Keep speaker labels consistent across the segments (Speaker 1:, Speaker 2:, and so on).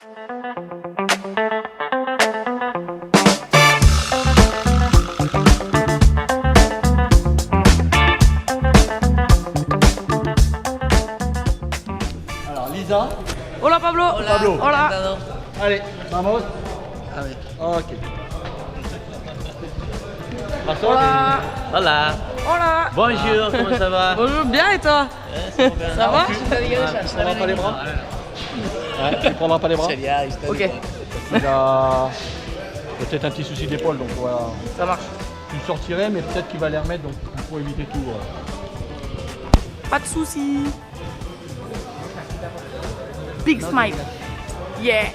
Speaker 1: Alors Lisa.
Speaker 2: Hola Pablo.
Speaker 1: Hola. Pablo.
Speaker 2: Hola.
Speaker 1: Allez, vamos.
Speaker 3: Allez.
Speaker 1: Ok.
Speaker 2: Hola.
Speaker 3: Hola.
Speaker 2: Hola.
Speaker 3: Bonjour, comment ça va?
Speaker 2: Bonjour, bien et toi? Ça va?
Speaker 1: Tu prendras pas les bras? Ouais, tu prendras pas les bras?
Speaker 2: Ok,
Speaker 1: Il a peut-être un petit souci d'épaule, donc voilà.
Speaker 2: ça marche.
Speaker 1: Tu le sortirais, mais peut-être qu'il va les remettre, donc il faut éviter tout.
Speaker 2: Pas de soucis. Big smile. Yeah.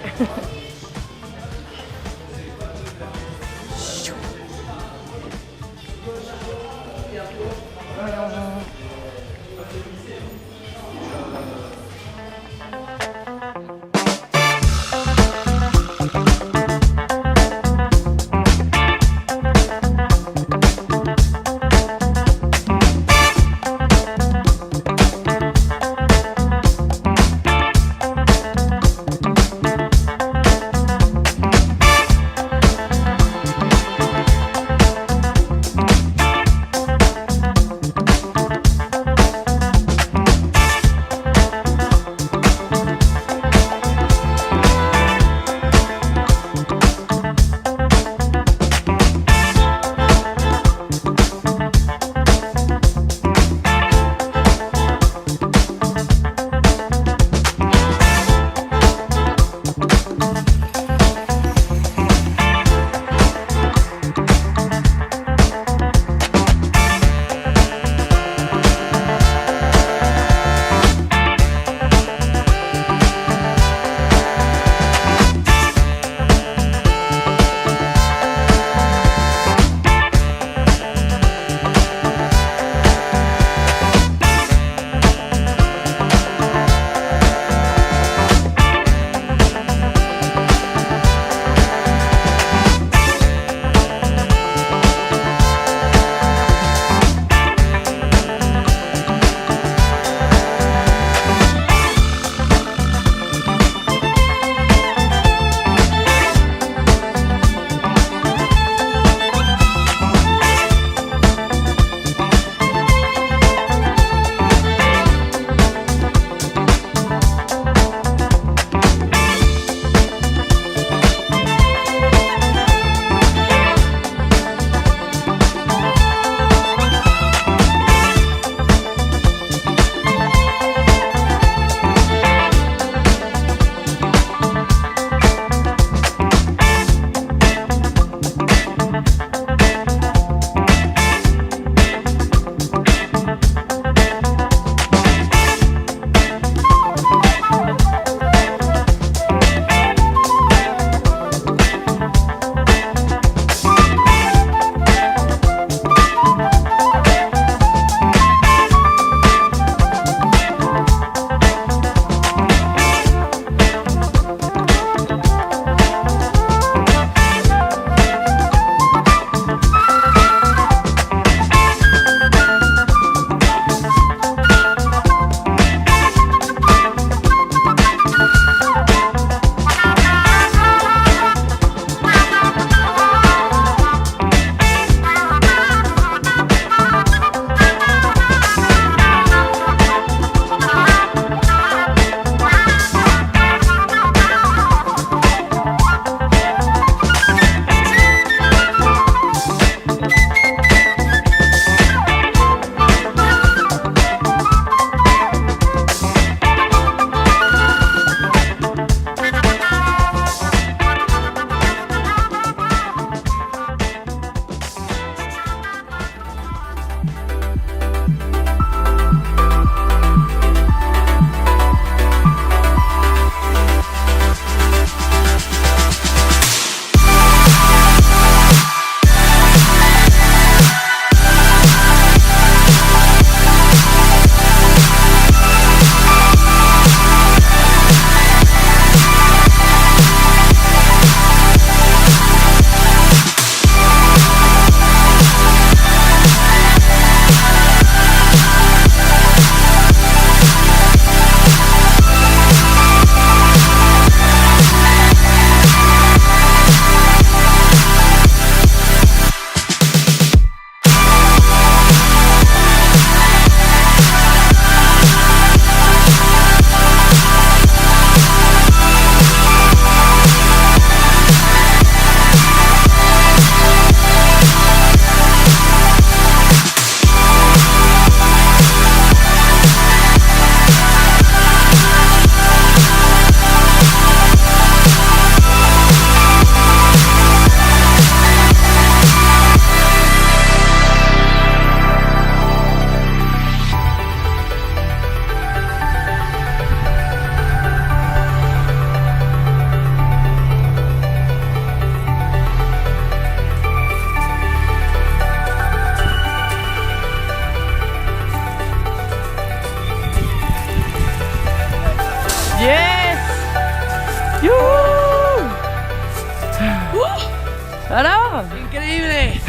Speaker 2: Alors
Speaker 3: Increíble.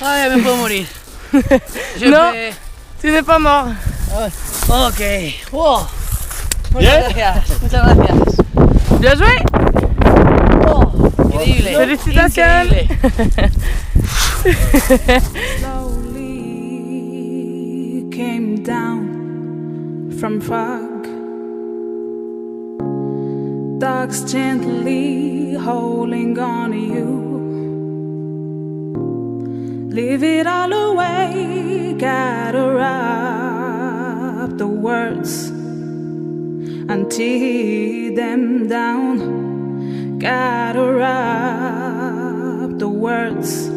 Speaker 3: Ay, me puedo morir.
Speaker 2: Non, tu n'es pas mort.
Speaker 3: Ok. Wow. Muchas gracias. Muchas gracias.
Speaker 2: Bien joué.
Speaker 3: Oh, increíble.
Speaker 2: Félicitations.
Speaker 3: Increíble.
Speaker 4: Slowly came down from fog. Dogs gently holding on to you. Leave it all away, gotta wrap the words and tear them down. Gotta wrap the words.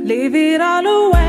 Speaker 4: Leave it all away.